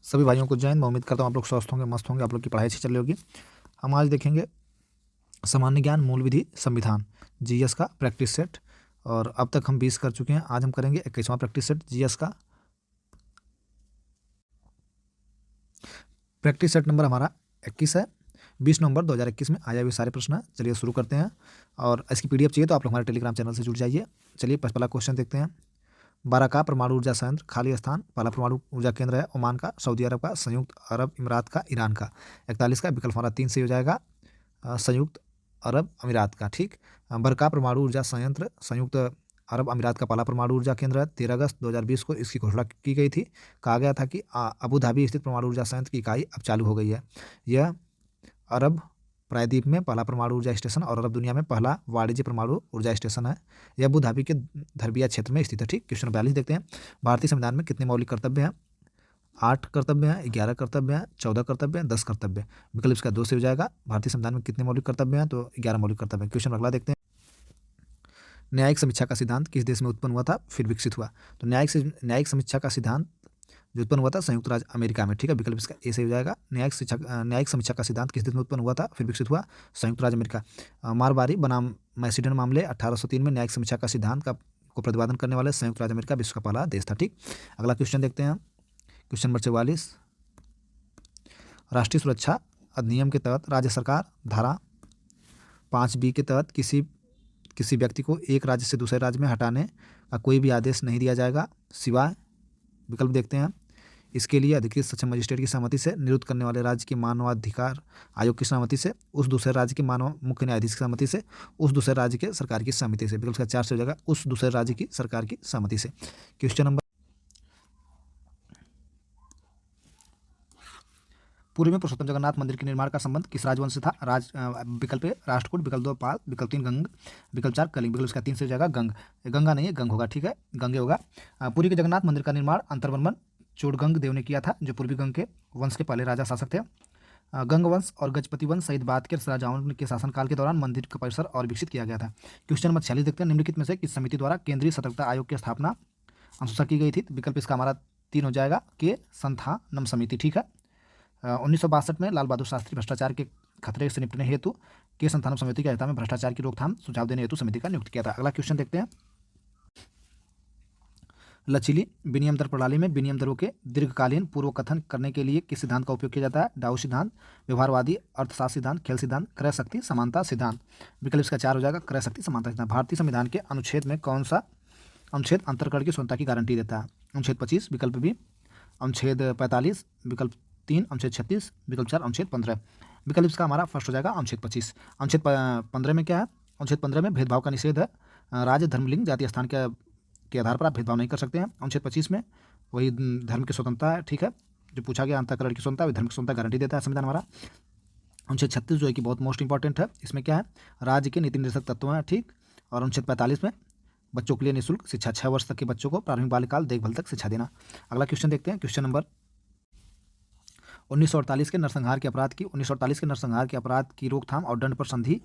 सभी भाइयों को जय हिंद। मैं उम्मीद करता हूँ आप लोग स्वस्थ होंगे, मस्त होंगे, आप लोग की पढ़ाई अच्छी चल रही होगी। हम आज देखेंगे सामान्य ज्ञान मूल विधि संविधान जीएस का प्रैक्टिस सेट, और अब तक हम 20 कर चुके हैं। आज हम करेंगे 21वां प्रैक्टिस सेट जीएस का। प्रैक्टिस सेट नंबर हमारा 21 है। 20 नवंबर 2021 में आया हुए सारे प्रश्न हैं। चलिए शुरू करते हैं, और इसकी पीडीएफ चाहिए तो आप लोग हमारे टेलीग्राम चैनल से जुड़ जाइए। चलिए पहला क्वेश्चन देखते हैं। बाराका परमाणु ऊर्जा संयंत्र खाली स्थान। पहला परमाणु ऊर्जा केंद्र है ओमान का, सऊदी अरब का, संयुक्त अरब अमीरात का, ईरान का। 41 का विकल्प हमारा 3 से हो जाएगा, संयुक्त अरब अमीरात का। ठीक। बरका परमाणु ऊर्जा संयंत्र संयुक्त अरब अमीरात का पहला परमाणु ऊर्जा केंद्र है। 13 अगस्त 2020 को इसकी घोषणा की गई थी। कहा गया था कि अबू धाबी स्थित परमाणु ऊर्जा संयंत्र की इकाई अब चालू हो गई है। यह अरब प्रायद्वीप में पहला परमाणु ऊर्जा स्टेशन और अरब दुनिया में पहला वाणिज्य परमाणु ऊर्जा स्टेशन है। यह अबू धाबी के धरबिया क्षेत्र में स्थित है। ठीक। क्वेश्चन 42 देखते हैं। भारतीय संविधान में कितने मौलिक कर्तव्य हैं? 8 कर्तव्य हैं, 11 कर्तव्य हैं, 14 कर्तव्य हैं, 10 कर्तव्य। विकल्प इसका 2 से हो जाएगा। भारतीय संविधान में कितने मौलिक कर्तव्य हैं? तो 11 मौलिक कर्तव्य हैं। क्वेश्चन अगला देखते हैं। न्यायिक समीक्षा का सिद्धांत किस देश में उत्पन्न हुआ था फिर विकसित हुआ? तो न्यायिक समीक्षा का सिद्धांत जो उत्पन्न हुआ था संयुक्त राज्य अमेरिका में। ठीक है। विकल्प इसका ए से हो जाएगा। न्यायिक समीक्षा का सिद्धांत किस देश में उत्पन्न हुआ था फिर विकसित हुआ? संयुक्त राज्य अमेरिका। मारवाड़ी बनाम मैसिडन मामले 1803 में न्यायिक समीक्षा का सिद्धांत को प्रतिपादन करने वाले संयुक्त राज्य अमेरिका विश्व का पहला देश था। ठीक। अगला क्वेश्चन देखते हैं। Question number 44। राष्ट्रीय सुरक्षा अधिनियम के तहत राज्य सरकार धारा 5B के तहत किसी व्यक्ति को एक राज्य से दूसरे राज्य में हटाने का कोई भी आदेश नहीं दिया जाएगा सिवाय, विकल्प देखते हैं, इसके लिए अधिकृत सक्षम मजिस्ट्रेट की सहमति से, निरुद्ध करने वाले राज्य के मानवाधिकार आयोग की सहमति से, उस दूसरे राज्य के मानव मुख्य न्यायाधीश की सहमति से, उस दूसरे राज्य के सरकार की सहमति से। विकल्प का 4 से हो जाएगा, उस दूसरे राज्य की सरकार की सहमति से। क्वेश्चन नंबर पूर्व में पुरुषोत्तम जगन्नाथ मंदिर के निर्माण का संबंध किस राजवंश से था? विकल्प ए राष्ट्रकूट, विकल्प 2 पाल, विकल्प 3 गंग, विकल्प 4 कलिंग। विकल्प इसका 3 से हो जाएगा गंग। गंगा नहीं है, गंग होगा। ठीक है, गंगे होगा। पुरी के जगन्नाथ मंदिर का निर्माण अंतर्वर्मन चोड़गंग देव ने किया था, जो पूर्वी गंग के वंश के पहले राजा शासक थे। गंग वंश और गजपति वंश सहित बाद के राजाओं के शासनकाल के दौरान मंदिर का परिसर और विकसित किया गया था। क्वेश्चन नंबर 46 देखते हैं। निम्नलिखित में से किस समिति द्वारा केंद्रीय सतर्कता आयोग की स्थापना अनुशंसा की गई थी? विकल्प इसका हमारा 3 हो जाएगा, के संथानम समिति। ठीक है। 1962 में लाल बहादुर शास्त्री भ्रष्टाचार के खतरे से निपटने हेतु के संथानम समिति के अध्यक्षता में भ्रष्टाचार की रोकथाम सुझाव देने हेतु समिति का नियुक्त किया था। अगला क्वेश्चन देखते हैं। लचीली विनिमय दर प्रणाली में विनिमय दरों के दीर्घकालीन पूर्व कथन करने के लिए किस सिद्धांत का उपयोग किया जाता है? डाउ सिद्धांत, व्यवहारवादी अर्थशास्त्र सिद्धांत, खेल सिद्धांत, क्रय शक्ति समानता सिद्धांत। विकल्प इसका 4 हो जाएगा, क्रय शक्ति समानता सिद्धांत। भारतीय संविधान के अनुच्छेद में कौन सा अनुच्छेद अंतरकरण की स्वतंत्रता की गारंटी देता है? अनुच्छेद 25, विकल्प बी। अनुच्छेद 45, विकल्प 3, अनुच्छेद 36, विकल्प 4, अनुच्छेद 15। विकल्प इसका हमारा फर्स्ट हो जाएगा, अनुच्छेद 25। अनुच्छेद 15 में क्या है? अनुच्छेद 15 में भेदभाव का निषेध है। राज्य, धर्म, लिंग, जाति, स्थान के आधार पर आप भेदभाव नहीं कर सकते हैं। अनुच्छेद 25 में वही धर्म की स्वतंत्रता है। ठीक है, जो पूछा गया अंतःकरण की स्वतंत्रता, धर्म की स्वतंत्रता गारंटी देता है संविधान हमारा। अनुच्छेद 36 जो है कि बहुत मोस्ट इंपॉर्टेंट है, इसमें क्या है? राज्य के नीति निर्देशक तत्व हैं। ठीक। और अनुच्छेद 45 में बच्चों के लिए निःशुल्क शिक्षा, 6 वर्ष तक के बच्चों को प्रारंभिक बाल्यकाल देखभाल तक शिक्षा देना। अगला क्वेश्चन देखते हैं। क्वेश्चन नंबर 1948 के नरसंहार के नरसंहार के अपराध की रोकथाम और दंड पर संधि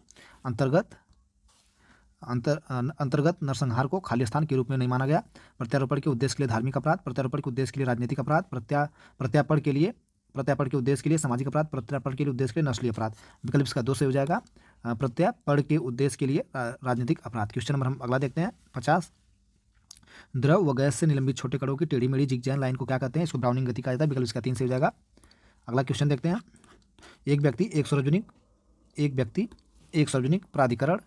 अंतर्गत नरसंहार को खाली स्थान के रूप में नहीं माना गया। प्रत्यारोपण के उद्देश्य के लिए धार्मिक अपराध, प्रत्यारोपण के उद्देश्य के लिए राजनीतिक अपराध, प्रत्यार्पण के उद्देश्य के लिए सामाजिक अपराध, प्रत्यार्पण के लिए उद्देश्य के लिए नस्लीय अपराध। विकल्प इसका 2 से हो जाएगा, प्रत्यार्पण के उद्देश्य के लिए राजनीतिक अपराध। क्वेश्चन नंबर हम अगला देखते हैं। 50। द्रव व गैस से निलंबित छोटे कणों की टेढ़ी मेढ़ी जिगजैग लाइन को क्या कहते हैं? इसको ब्राउनिंग गति कहा जाता है। विकल्प इसका 3 से हो जाएगा। अगला क्वेश्चन देखते हैं। एक व्यक्ति एक सार्वजनिक प्राधिकरण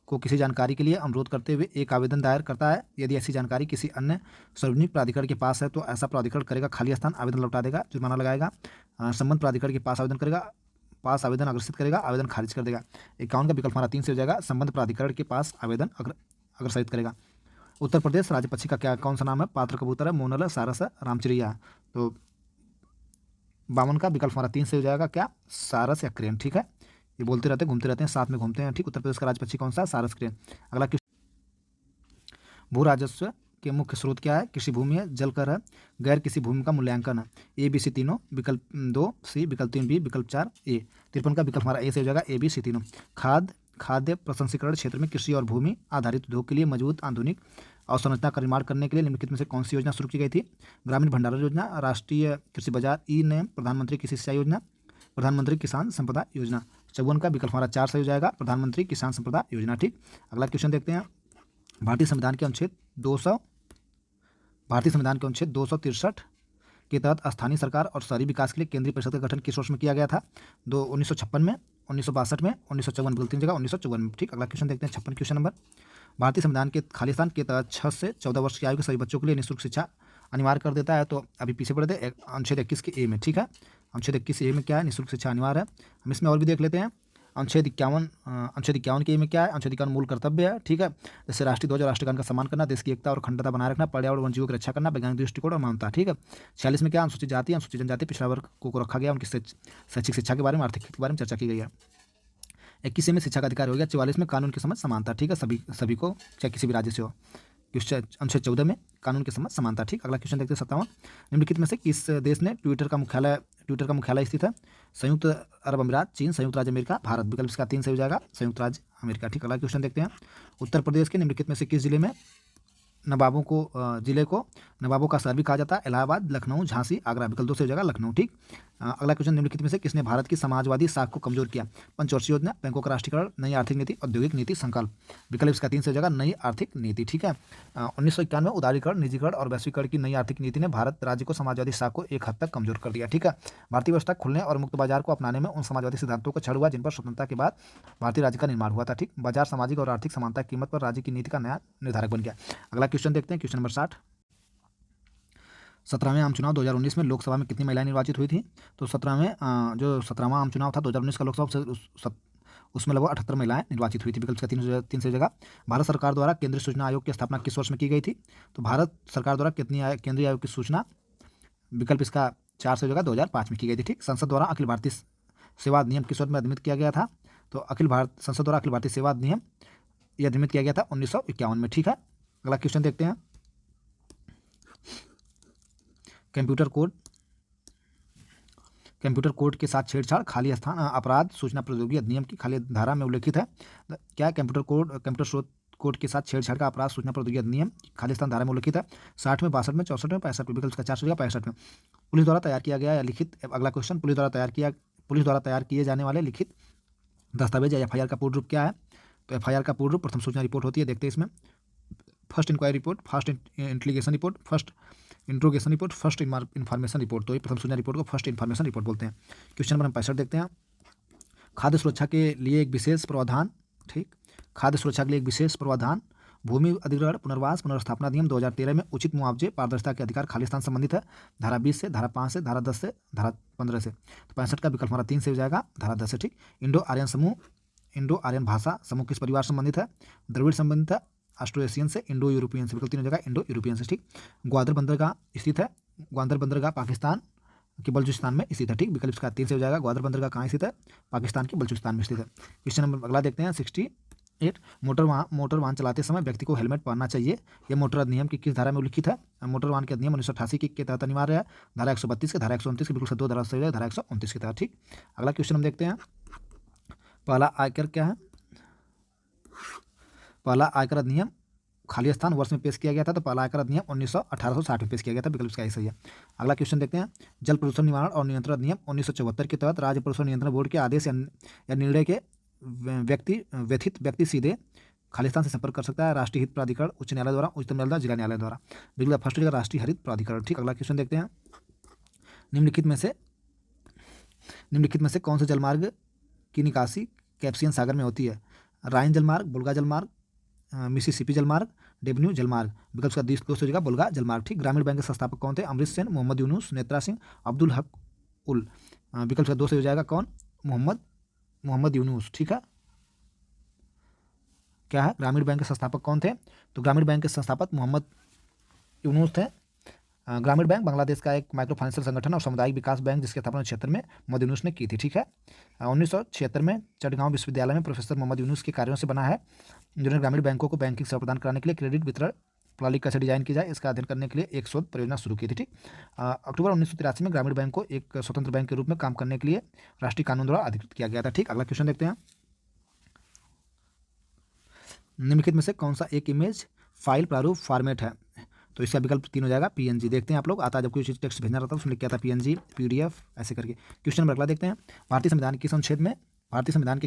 को किसी जानकारी के लिए अनुरोध करते हुए एक आवेदन दायर करता है। यदि ऐसी जानकारी किसी अन्य सार्वजनिक प्राधिकरण के पास है तो ऐसा प्राधिकरण करेगा खाली स्थान, आवेदन लौटा देगा, जुर्माना लगाएगा। संबंध प्राधिकरण के पास आवेदन करेगा, पास आवेदन अग्रसित करेगा, आवेदन खारिज कर देगा। 51 का विकल्प हमारा 3 से हो जाएगा, संबंध प्राधिकरण के पास आवेदन अग्रसित करेगा। उत्तर प्रदेश राज्य पक्षी का कौन सा नाम है? पात्र कबूतर है, मोनल है, सारस है, रामचिड़िया। तो 52 का विकल्प हमारा 3 से हो जाएगा, क्या? सारस या क्रेन। ठीक है, ये बोलते रहते हैं, घूमते रहते हैं, साथ में घूमते हैं। ठीक। उत्तर प्रदेश का राज्य पक्षी कौन सा है? सारस, क्रेन। अगला क्वेश्चन। भू राजस्व के मुख्य स्रोत क्या है? कृषि भूमि है, जल कर है, गैर कृषि भूमि का मूल्यांकन है। ए बी सी तीनों। विकल्प 2 सी, विकल्प 3 बी, विकल्प 4 ए। 53 का विकल्प हमारा ए से हो जाएगा, ए बी सी तीनों। खाद्य प्रसंस्करण क्षेत्र में कृषि और भूमि आधारित उद्योग के लिए मजबूत, आधुनिक अवसंरचना का निर्माण करने के लिए निम्नलिखित में से कौन सी योजना शुरू की गई थी? ग्रामीण भंडारण योजना, राष्ट्रीय कृषि बाजार, ई नैम, प्रधानमंत्री कृषि सिंचाई योजना, प्रधानमंत्री किसान संपदा योजना। 54 का विकल्प हमारा 4 सही हो जाएगा, प्रधानमंत्री किसान संपदा योजना। ठीक, अगला क्वेश्चन देखते हैं। भारतीय संविधान के अनुच्छेद 263 के तहत स्थानीय सरकार और शहरी विकास के लिए केंद्रीय परिषद का गठन किस वर्ष में किया गया था? 1956 में, 1962 में, 1954 बिल्कुल 3 जगह 1954 में। ठीक, अगला क्वेश्चन देखते हैं। 56 क्वेश्चन नंबर। भारतीय संविधान के खालिस्तान के तहत 6 से 14 वर्ष की आयु के सभी बच्चों के लिए निःशुल्क शिक्षा अनिवार्य कर देता है। तो अभी पीछे पढ़े थे अनुच्छेद 21 के ए में। ठीक है, अनुच्छेद 21 ए में क्या है? निःशुल्क शिक्षा अनिवार्य है। हम इसमें और भी देख लेते हैं। अनुच्छेद 51 के ए में क्या है? अनुच्छेद 51 मूल कर्तव्य है। ठीक है, जैसे राष्ट्रीय ध्वज और राष्ट्रगान का सम्मान करना, देश की एकता और अखंडता बनाए रखना, पर्यावरण वन जीवों की रक्षा करना, वैज्ञानिक दृष्टिकोण और मानवता। ठीक है, 46 में क्या? अनुसूचित जाति, अनुसूचित जनजाति, पिछड़ा वर्ग को रखा गया, उनकी शैक्षिक शिक्षा के बारे में, आर्थिक के बारे में चर्चा की गई है। 21 में शिक्षा का अधिकार हो गया। 44 में कानून की समझ समानता। ठीक है, सभी को, चाहे किसी भी राज्य से हो। अनुच्छेद 14 में कानून की समझ समानता। ठीक, अगला क्वेश्चन देखते हैं। 57 निम्नलिखित में से किस देश ने ट्विटर का मुख्यालय स्थित है? संयुक्त अरब अमीरात, चीन, संयुक्त राज्य अमेरिका, भारत। विकल्प इसका 3 सही हो जाएगा, संयुक्त राज्य अमेरिका। ठीक, अगला क्वेश्चन देखते हैं। उत्तर प्रदेश के निम्नलिखित में से किस जिले को नवाबों का शहर भी कहा जाता है? इलाहाबाद, लखनऊ, झांसी, आगरा। विकल्प 2 से हो जाएगा, लखनऊ। ठीक, अगला क्वेश्चन। निम्नलिखित में से किसने भारत की समाजवादी साख को कमजोर किया? पंचवर्षीय योजना, बैंकों का राष्ट्रीयकरण, नई आर्थिक नीति, औद्योगिक नीति, संकल्प। विकल्प इसका 3 से हो जाएगा, नई आर्थिक नीति। ठीक है, 1991 में उदारीकरण, निजीकरण और वैश्वीकरण की नई आर्थिक नीति ने भारत राज्य को समाजवादी साख को एक हद तक कमजोर कर दिया। ठीक है, भारतीय व्यवस्था खुलने और मुक्त बाजार को अपनाने में उन समाजवादी सिद्धांतों को छड़ हुआ जिन पर स्वतंत्रता के बाद भारतीय राज्य का निर्माण हुआ था। ठीक, बाजार, सामाजिक और आर्थिक समानता की कीमत पर राज्य की नीति का नया निर्धारक बन गया। अगला क्वेश्चन देखते हैं। Question number 60। 17वें आम चुनाव 2019 में लोकसभा में कितनी महिलाएं निर्वाचित हुई थी? तो 17वां आम चुनाव था 2019 का लोकसभा, उसमें लगभग 78 महिलाएं निर्वाचित हुई थी। विकल्प का 3 से जगह। भारत सरकार द्वारा केंद्रीय सूचना आयोग की स्थापना किस वर्ष में की गई थी? तो भारत सरकार द्वारा केंद्रीय आयोग की सूचना, विकल्प इसका 4 से जगह 2005 में की गई थी। ठीक, संसद द्वारा अखिल भारतीय सेवा अधिनियम किस वर्ष में अधिनियमित किया गया था? तो संसद द्वारा अखिल भारतीय सेवा अधिनियम यह अधिनियमित किया गया था 1951 में। ठीक है, अगला क्वेश्चन देखते हैं। कंप्यूटर कोड के साथ छेड़छाड़ खाली स्थान अपराध सूचना प्रौद्योगिकी अधिनियम की खाली धारा में उल्लेखित है। क्या? कंप्यूटर स्रोत कोड के साथ छेड़छाड़ का अपराध सूचना प्रौद्योगिकी अधिनियम खाली स्थान धारा में उल्लेखित है। 60 में, 62 में, 64 में, 65 में। विकल्प का 4 से 65 में। पुलिस द्वारा तैयार किया गया या लिखित, अगला क्वेश्चन, पुलिस द्वारा तैयार किए जाने वाले लिखित दस्तावेज या FIR का पूर्ण रूप क्या है? तो FIR का पूर्ण रूप प्रथम सूचना रिपोर्ट होती है। देखते हैं इसमें। First inquiry report, first intelligence report, first interrogation report, first information report. तो ये प्रथम सूचना रिपोर्ट को फर्स्ट इन्फॉर्मेशन रिपोर्ट बोलते हैं। क्वेश्चन नंबर 65 देखते हैं। खाद्य सुरक्षा के लिए एक विशेष प्रावधान। ठीक, खाद्य सुरक्षा के लिए एक विशेष प्रावधान भूमि अधिग्रहण, पुनर्वास, पुनर्स्थापना अधिनियम 2013 में उचित मुआवजे, पारदर्शिता के अधिकार, खालिस्तान संबंधित है। धारा 20 से, धारा 5 से, धारा 10 से, धारा 15 से। तो 65 का विकल्प हमारा 3 से हो जाएगा, धारा 10 से। ठीक, इंडो आर्यन भाषा समूह किस परिवार संबंधित है? द्रविड़ संबंधित है, ऑस्ट्रो एशियन से, इंडो यूरोपियन से। विकल्प 3 हो जाएगा, इंडो यूरोपियन से। ठीक, ग्वादर बंदरगाह स्थित है। ग्वादर बंदरगाह पाकिस्तान के बलूचिस्तान में स्थित है। ठीक, विकल्प का 3 से हो जाएगा, ग्वादर बंदरगाह कहाँ स्थित है? पाकिस्तान के बलूचिस्तान में स्थित है। क्वेश्चन नंबर अगला देखते हैं। 68 मोटर वाहन चलाते समय व्यक्ति को हेलमेट पहनना चाहिए। यह मोटर अधिनियम की किस धारा में उल्लिखित है? मोटर वाहन के अधिनियम 1988 के तहत अनिवार्य है। धारा 132 के, धारा 129 के। बिल्कुल 2 धारा से हो जाए, धारा 129 के तहत। ठीक, अगला क्वेश्चन हम देखते हैं। पहला आयकर क्या है? पहला आयकर अधिनियम खाली स्थान वर्ष में पेश किया गया था। तो पहला आयकर अधिनियम 1860 में पेश किया गया था। विकल्प का सही है। अगला क्वेश्चन देखते हैं। जल प्रदूषण निवारण और नियंत्रण अधिनियम 1974 के तहत राज्य प्रदूषण नियंत्रण बोर्ड के आदेश या निर्णय के व्यक्ति सीधे खालिस्तान से संपर्क कर सकता है। राष्ट्रीय हित प्राधिकरण, उच्च न्यायालय द्वारा, उच्चतम न्यायालय, जिला न्यायालय द्वारा। विकल्प फर्स्ट जगह राष्ट्रीय हरित प्राधिकरण। ठीक, अगला क्वेश्चन देखते हैं। निम्नलिखित में से कौन से जलमार्ग की निकासी कैस्पियन सागर में होती है? राइन जलमार्ग, बुल्गा जलमार्ग, मिसिसिपी जलमार्ग, डेबन्यू जलमार्ग। विकल्प का 2 से जगह बुल्गा जलमार्ग। ठीक, ग्रामीण बैंक के संस्थापक कौन थे? अमृत सेन, मोहम्मद यूनुस, नेत्रा सिंह, अब्दुल हक उल। विकल्प का 2 से हो जाएगा, कौन? मोहम्मद यूनुस। ठीक है, क्या है? ग्रामीण बैंक के संस्थापक कौन थे? तो ग्रामीण बैंक के संस्थापक मोहम्मद यूनुस थे। ग्रामीण बैंक बांग्लादेश का एक माइक्रो फाइनेंशियल संगठन और सामुदायिक विकास बैंक जिसकी स्थापना 76 में मोहम्मद यूनुस ने की थी। ठीक है, 1976 में चटगांव विश्वविद्यालय में प्रोफेसर मोहम्मद यूनुस के कार्यों से बना है, जिन्होंने ग्रामीण बैंकों को बैंकिंग सेवा प्रदान कराने के लिए क्रेडिट वितरण प्रणाली कैसे डिजाइन की जाए इसका अध्ययन करने के लिए एक शोध परियोजना शुरू की थी। ठीक, अक्टूबर 1983 में ग्रामीण बैंक को एक स्वतंत्र बैंक के रूप में काम करने के लिए राष्ट्रीय कानून द्वारा अधिकृत किया गया था। ठीक, अगला क्वेश्चन देखते हैं। निम्नलिखित में से कौन सा एक इमेज फाइल प्रारूप फॉर्मेट है, तो इसका विकल्प 3 हो जाएगा पीएनजी। देखते हैं आप लोग, आता है जब कोई चीज़ टेक्स्ट भेजना रहता है उसमें लिख के आता है पीएनजी, पीडीएफ ऐसे करके। क्वेश्चन नंबर अगला देखते हैं, भारतीय संविधान के किस अनुच्छेद में भारतीय संविधान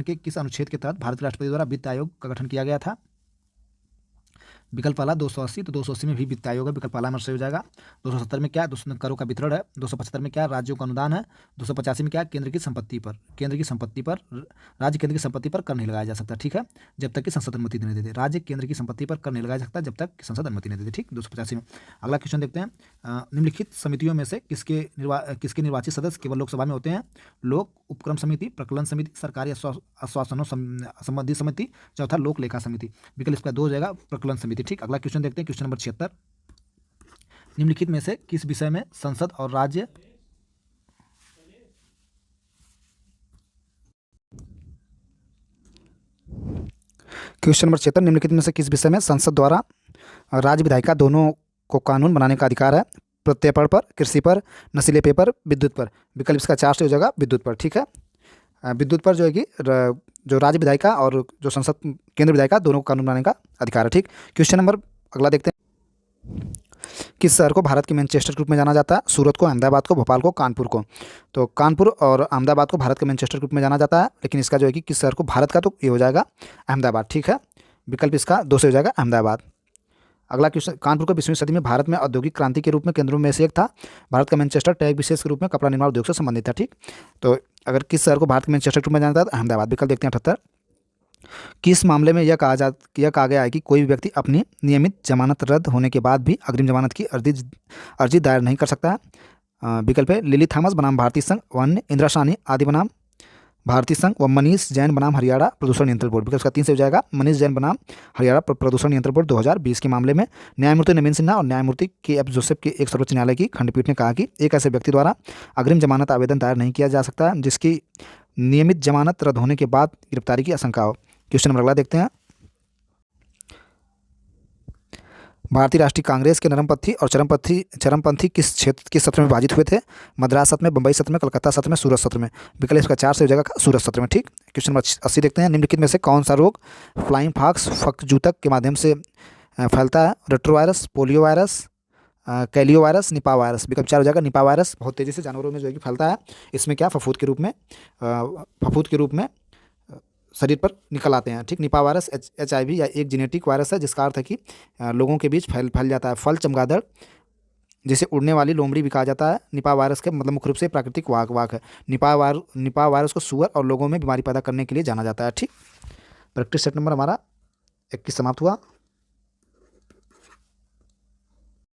के किस अनुच्छेद के तहत भारत के राष्ट्रपति द्वारा वित्त आयोग का गठन किया गया था? विकल्प वाला 280, तो 280 में भी वित्त आयोग है, विकल्प वाला हमारा सही हो जाएगा। 270 में क्या करों का वितरण है। 275 में क्या राज्यों का अनुदान है। 285 में क्या केंद्र की संपत्ति पर राज्य केंद्र की संपत्ति पर कर नहीं लगाया जा सकता, ठीक है, जब तक कि संसद अनुमति नहीं देते। राज्य केंद्र की संपत्ति पर कर नहीं लगाया जा सकता जब तक कि संसद अनुमति नहीं देते, ठीक। 285 में अगला क्वेश्चन देखते हैं, निम्नलिखित समितियों में से किसके निर्वाचित सदस्य केवल लोकसभा में होते हैं? लोक उपक्रम समिति, प्रकलन समिति, सरकारी आश्वासनों संबंधी समिति, चौथा लोक लेखा समिति। विकल्प इसका 2 हो जाएगा प्रकलन समिति, ठीक। अगला क्वेश्चन देखते हैं, क्वेश्चन नंबर 76, निम्नलिखित में से किस विषय में संसद और राज्य क्वेश्चन नंबर 76, निम्नलिखित में से किस विषय में संसद द्वारा राज्य विधायिका दोनों को कानून बनाने का अधिकार है? प्रत्यर्पण पर, कृषि पर, नशीले पेय पर, विद्युत पर। विकल्प इसका 4 से हो जाएगा विद्युत पर, ठीक है। विद्युत पर जो है कि जो राज्य विधायिका और जो संसद केंद्र विधायिका दोनों को कानून बनाने का अधिकार है, ठीक। क्वेश्चन नंबर अगला देखते हैं, किस शहर को भारत के मैनचेस्टर के रूप में जाना जाता है? सूरत को, अहमदाबाद को, भोपाल को, कानपुर को। तो कानपुर और अहमदाबाद को भारत के मैनचेस्टर के रूप में जाना जाता है, लेकिन इसका जो है कि किस शहर को भारत का, तो ये हो जाएगा अहमदाबाद, ठीक है। विकल्प इसका 2 से हो जाएगा अहमदाबाद। अगला क्वेश्चन, कानपुर को 20वीं सदी में भारत में औद्योगिक क्रांति के रूप में केंद्रों में से एक था। भारत का मैनचेस्टर टैग विशेष के रूप में कपड़ा निर्माण उद्योग से संबंधित था, ठीक। तो अगर किस शहर को भारत के मैनचेस्टर के रूप में जाना जाता है? अहमदाबाद। विकल्प देखते हैं 78, किस मामले में यह कहा गया है कि कोई भी व्यक्ति अपनी नियमित जमानत रद्द होने के बाद भी अग्रिम जमानत की अर्जी दायर नहीं कर सकता है? विकल्प है लिली थॉमस बनाम भारतीय संघ, वन्य इंदिरा साहनी आदि बनाम भारतीय संघ, व मनीष जैन बनाम हरियाणा प्रदूषण नियंत्रण बोर्ड। विकल्प का 3 से हो जाएगा मनीष जैन बनाम हरियाणा प्रदूषण नियंत्रण बोर्ड 2020 के मामले में न्यायमूर्ति नवीन सिन्हा और न्यायमूर्ति के एफ जोसेफ के एक सर्वोच्च न्यायालय की खंडपीठ ने कहा कि एक ऐसे व्यक्ति द्वारा अग्रिम जमानत आवेदन दायर नहीं किया जा सकता जिसकी नियमित जमानत रद्द होने के बाद गिरफ्तारी की आशंका हो। क्वेश्चन नंबर अगला देखते हैं, भारतीय राष्ट्रीय कांग्रेस के नरमपंथी और चरमपंथी किस सत्र में विभाजित हुए थे? मद्रास सत्र में, बंबई सत्र में, कलकत्ता सत्र में, सूरत सत्र में। विकल्प इसका 4 से हो जाएगा सूरत सत्र में, ठीक। क्वेश्चन नंबर 80 देखते हैं, निम्नलिखित में से कौन सा रोग फ्लाइंग फॉक्स फकजूतक के माध्यम से फैलता है? रेट्रोवायरस, पोलियो वायरस, कैलियो वायरस, निपा वायरस। विकल्प 4 हो जाएगा निपा वायरस। बहुत तेज़ी से जानवरों में जो है कि फैलता है। इसमें क्या फफूंद के रूप में शरीर पर निकल आते हैं, ठीक। निपा वायरस HIV या एक जेनेटिक वायरस है जिसका अर्थ है कि लोगों के बीच फैल जाता है। फल चमगादड़ जिसे उड़ने वाली लोमड़ी भी कहा जाता है। निपा वायरस के मतलब मुख्य रूप से प्राकृतिक वाहक है। निपा वायरस को सुअर और लोगों में बीमारी पैदा करने के लिए जाना जाता है, ठीक। प्रैक्टिस सेट नंबर हमारा 21 समाप्त हुआ।